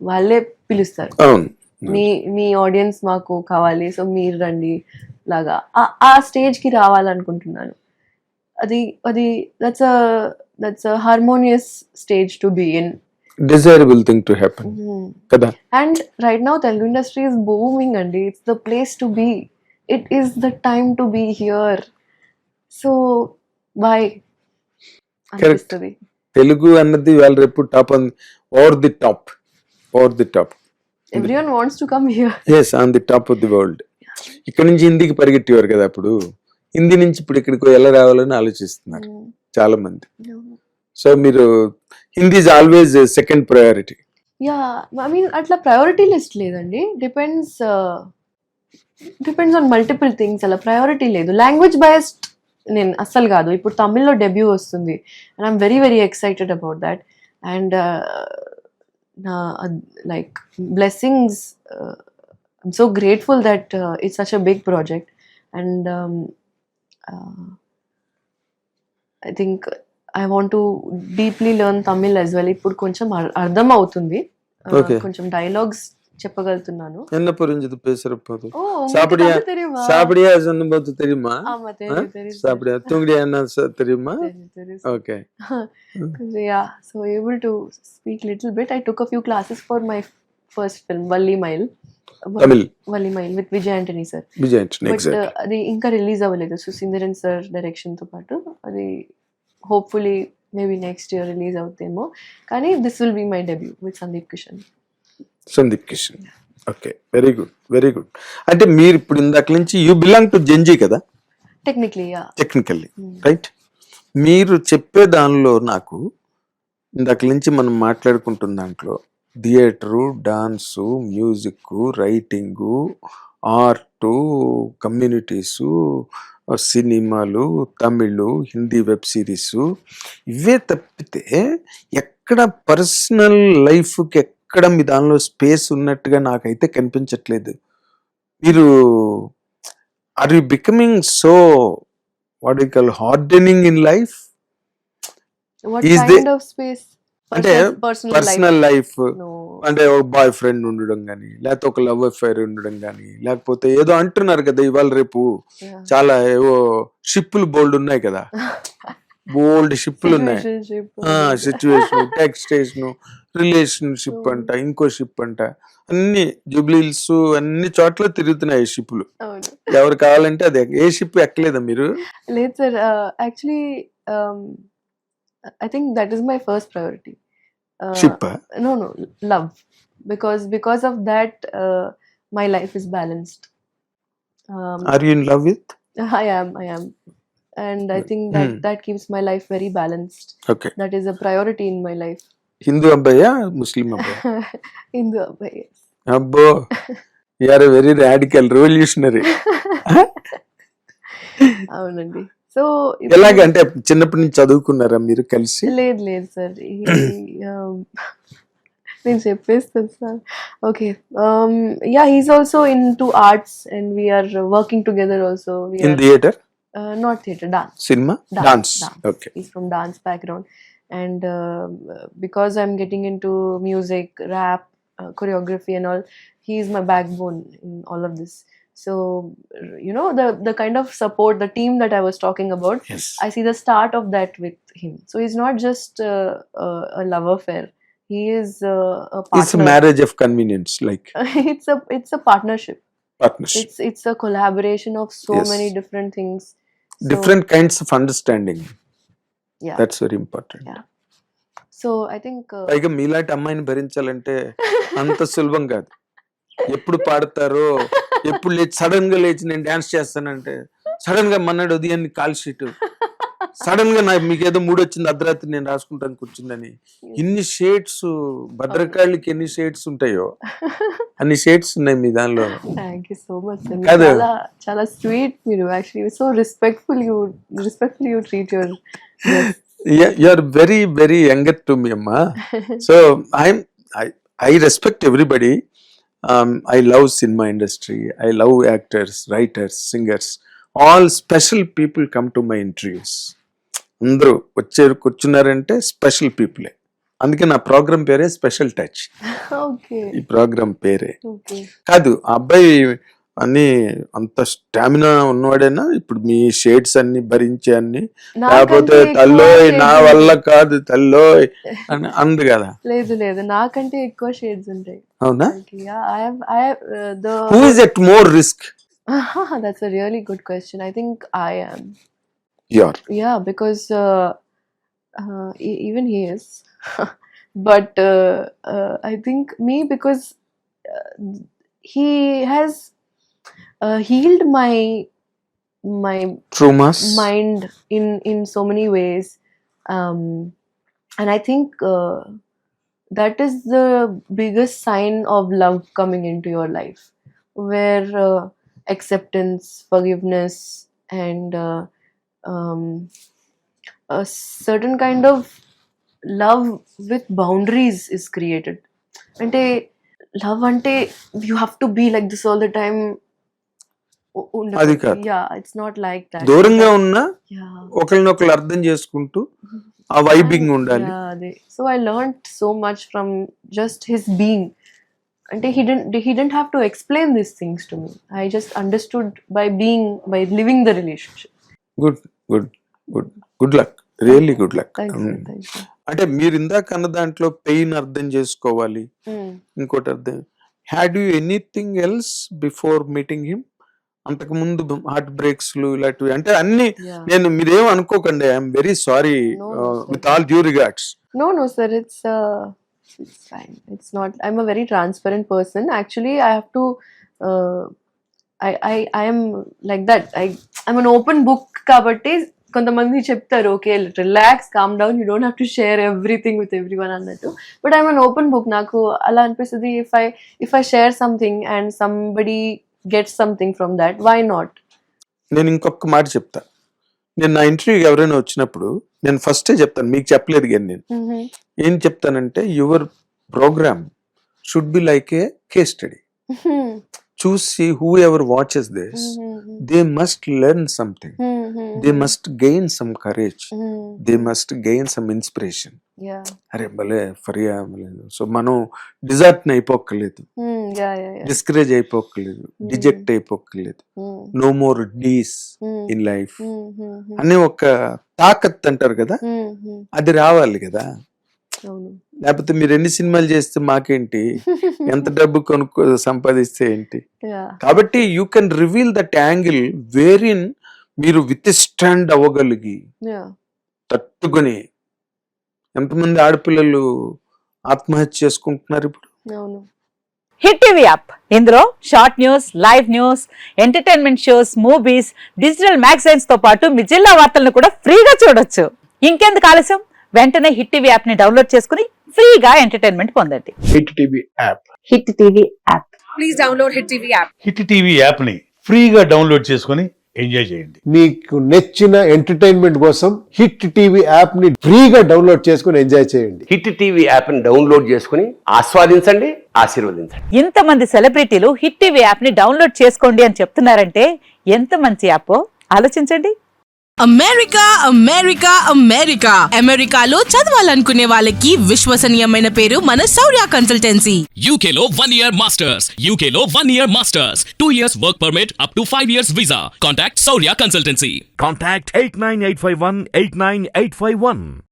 వాళ్ళే పిలుస్తారు, అవును. మీ ఆడియన్స్ మాకు కావాలి, సో మీరు రండి లాగా ఆ స్టేజ్ కి రావాలనుకుంటున్నాను. అది అది that's a harmonious stage to be in. Desirable thing to happen కదా. And right now Telugu industry is booming అండి. It's the place to be. It is the time to be here. So why అనిపిస్తుంది. తెలుగు అన్నది వాళ్ళ రేపు top over the top. Everyone wants to come here. Yes, on the top of the world. ఇక్కడ నుంచి హిందీకి పరిగెట్టేవారు కదా అప్పుడు. హిందీ నుంచి ఇప్పుడు ఇక్కడికి ఎలా రావాలని ఆలోచిస్తున్నారు చాలా మంది. సో మీరు Hindi is always second priority. Yeah, I mean అట్లా ప్రయారిటీ లిస్ట్ లేదండి. Depends on multiple things. అలా ప్రయారిటీ లేదు. లాంగ్వేజ్ బయస్డ్ నేను అస్సలు కాదు. ఇప్పుడు తమిళ్లో డెబ్యూ వస్తుంది and I'm very very excited about that. And like blessings, I'm so grateful that it's such a big project. And I think I want to deeply learn Tamil as well. ఇప్పుడు కొంచెం అర్థం అవుతుంది, కొంచెం dialogues చెప్పగలుగుతున్నాను. என்ன புரிஞ்சது பேசுறப்போது? ஓ, சாப்பிடியா தெரியுமா? சாப்பிடியா சொன்னபோது தெரியுமா? ஆமா, தெரியும். சாப்பிடியா தூங்கிடியா என்ன தெரியுமா? தெரியும். Okay. Yeah, so able to speak little bit. I took a few classes for my first film, Valli Mile. Tamil Valli Mile with Vijay Antony sir. Vijay but exact. అది ఇంకా రిలీజ్ అవ్వలేదు. సుశీందరన్ సార్ డైరెక్షన్ తో పాటు అది hopefully maybe next year release అవుతేమో. కానీ this will be my debut with Sandeep Kishan. Sandeep Kishan. Okay, very good, very good. అంటే మీరు ఇప్పుడు ఇందాక నుంచి యూ బిలాంగ్ టు జెన్జీ కదా టెక్నికల్లీ. Technically, right? మీరు చెప్పే దానిలో నాకు ఇందాక నుంచి మనం మాట్లాడుకుంటున్న దాంట్లో theatre, dance, music, writing, art, communities, సినిమాలు, తమిళ్, హిందీ వెబ్ సిరీసు, ఇవే తప్పితే ఎక్కడ పర్సనల్ లైఫ్కి ఎక్కడ మీ దానిలో స్పేస్ ఉన్నట్టుగా నాకైతే కనిపించట్లేదు. మీరు are you becoming so what you call hardening in life? What Is the- kind of space? అంటే పర్సనల్ లైఫ్ నో. అంటే ఒక బాయ్ ఫ్రెండ్ ఉండడం కానీ, లేకపోతే ఒక లవ్ అఫైర్ ఉండడం కానీ, లేకపోతే ఏదో అంటున్నారు కదా ఇవాళ రేపు చాలా ఏవో షిప్పులు బోల్డ్ ఉన్నాయి కదా, బోల్డ్ షిప్పులు ఉన్నాయి. సిచ్యువేషన్, టెక్స్టేషన్, రిలేషన్షిప్ అంట, ఇంకో షిప్ అంట, అన్ని జూబ్లీల్స్ అన్ని చోట్ల తిరుగుతున్నాయి షిప్పులు. ఎవరు కావాలంటే అదే. ఏ షిప్ ఎక్కలేదా మీరు? లేదు sir, actually I think that is my first priority. Ship No, love. Because of that, my life is balanced. Are you in love with? I am, and I think that keeps my life very balanced. Okay. That is a priority in my life. హిందూ అబ్బాయా ముస్లిం అబ్బాయా? In the way. అబ్బో, you are very radical, revolutionary. అవునండి. So ఎలాగంటే చిన్నప్పటి నుంచి చదువుకున్నారా మీరు కలిసి? లేదు సార్, నేను చెప్పేస్తాను sir. Okay, yeah, he's also in to arts and we're working together also. In theatre? Not theatre, dance. Cinema, dance. Okay. He's from dance background, and because I'm getting into music, rap, choreography and all, he is my backbone in all of this. So you know, the kind of support, the team that I was talking about, Yes. I see the start of that with him. So he's not just a love affair. He is a partner. It's a marriage of convenience, like it's a partnership. partnership. It's a collaboration of so Yes. many different things. So, Different kinds of understanding. Yeah. That's very important. Yeah. So I think పైగా మీలాంటి అమ్మాయిని భరించాలంటే అంత సులభం కాదు. ఎప్పుడు పాడతారో, ఎప్పుడు లేచి sudden గా లేచి నేను డాన్స్ చేస్తానంటే, సడన్ గా మన్నాడు ఉదయాన్ని కాల్ షీట్, సడన్ గా నాకు మీకు ఏదో మూడు వచ్చింది అర్ధరాత్రి నేను రాసుకుంటాను కూర్చుందని. ఇన్ని షేడ్స్, భద్రకాళికి ఎన్ని షేడ్స్ ఉంటాయో అన్ని షేడ్స్ ఉన్నాయి మీ దానిలో. Thank you so much. కాదు. చాలా స్వీట్ మీరు. Actually so respectful you treat your. You are very very younger to me, amma. So I respect everybody. I love cinema industry. I love actors, writers, singers. All special people come to my interviews. అందరూ వచ్చారు కూర్చున్నారంటే special పీపులే. అందుకే నా programme పేరే special touch. Okay. ఈ programme పేరే. Okay. కాదు ఆ అబ్బాయి అన్ని అంత స్టామినా ఉన్నవాడేనా ఇప్పుడు మీ షేడ్స్ అన్ని భరించే అన్ని, లేకపోతే నాకంటే ఎక్కువ తల్లోయ్ నా shades వల్ల ఉంటాయి. కాదు తల్లోయ్ అని అంది కదా? లేదు లేదు, నాకంటే ఎక్కువ షేడ్స్ ఉంటాయి. అవునా? Yeah, I have who is at more risk? that's a really good question. I think I am. Your. Yeah, because even he is. But I think me, because he has healed my ట్రూమాస్. mind in so many ways, and I think that is the biggest sign of love coming into your life, where acceptance, forgiveness, and a certain kind of love with boundaries is created. Ante love ante you have to be like this all the time. అది కాదు. Yeah, it's not like that. దూరంగా ఉన్నా Yeah. ఒకరినొకరు అర్థం చేసుకుంటూ ఆ vibing ఉండాలి. Yeah, so I learned so much from just his being. And he didn't have to explain these things to me. I just understood by living the relationship. Good luck, really good luck. Thank you. అంటే మీరు ఇందాక అన్న దాంట్లో pain అర్థం చేసుకోవాలి, ఇంకోటి అర్థం. Had you anything else before meeting him? అంతకు ముందు హార్ట్ బ్రేక్స్ ఇలాంటివి అంటే అన్ని Yeah. నేను మీరేం అనుకోకండి, I'm very sorry No, no, sir. With all due regards. No, sir. It's fine. It's not. I'm a very transparent person. Actually, I have to. I am like that. I'm an open book. Kabatti కొంతమంది చెప్తారు, okay relax, calm down, you don't have to share everything with everyone అన్నట్టు. But I'm an open book. నాకు అలా అనిపిస్తుంది, if I share something and somebody get something from that, why not? నేను ఇంకొక మాట చెప్తా. నేను నా ఇంటర్వ్యూకి ఎవరైనా వచ్చినప్పుడు నేను ఫస్టే చెప్తాను, మీకు చెప్పలేదు కానీ నేను ఏం చెప్తానంటే, your program should be like a case study. చూసి whoever watches this, they must learn something, they must gain some courage, they must gain some inspiration. అరే భలే ఫరియా, సో మనం డిజర్ట్ అయిపోక్కర్లేదు, డిస్కరేజ్ అయిపోక్కర్లేదు, డిజెక్ట్ అయిపోక్కర్లేదు, no more these in life అనే ఒక తాకత్ అంటారు కదా, అది రావాలి కదా. లేకపోతే మీరు ఎన్ని సినిమాలు చేస్తే మాకేంటి, ఎంత డబ్బు సంపాదిస్తే ఏంటి? కాబట్టి you can reveal that angle where in మీరు విత్ స్టాండ్ అవ్వగలిగి తట్టుకొని. ఎంతమంది ఆడపిల్లలు ఆత్మహత్య చేసుకుంటున్నారు ఇప్పుడు? హిట్ టీవీ యాప్, ఇందులో short news, live news, entertainment shows, movies, digital magazines తో పాటు మీ జిల్లా వార్తలను కూడా ఫ్రీగా చూడొచ్చు. ఇంకెందుకు ఆలస్యం, వెంటనే హిట్ టీవీ యాప్ ని డౌన్లోడ్ చేసుకుని ఫ్రీగా ఎంటర్టైన్మెంట్ పొందండి. Hit TV app. Hit TV app. Please download hit TV app. Hit TV app ని ఫ్రీగా డౌన్లోడ్ చేసుకొని ఎంజాయ్ చేయండి. మీకు నచ్చిన ఎంటర్టైన్మెంట్ కోసం హిట్ టీవీ యాప్ ని ఫ్రీగా డౌన్లోడ్ చేసుకుని ఎంజాయ్ చేయండి. హిట్ టీవీ యాప్ ని డౌన్లోడ్ చేసుకుని ఆస్వాదించండి, ఆశీర్వదించండి. ఇంతమంది సెలబ్రిటీలు హిట్ టీవీ యాప్ ని డౌన్లోడ్ చేసుకోండి అని చెప్తున్నారంటే ఎంత మంచి యాప్ ఆలోచించండి. అమెరికా అమెరికా అమెరికా అమెరికాలో చదవాలనుకునే వాళ్ళకి విశ్వసనీయమైన పేరు మన శౌర్య కన్సల్టెన్సీ. UK లో 1 year masters, UK లో 1 year masters, 2 years work permit up to 5 years visa. Contact Saurya Consultancy. Contact 89851 89851.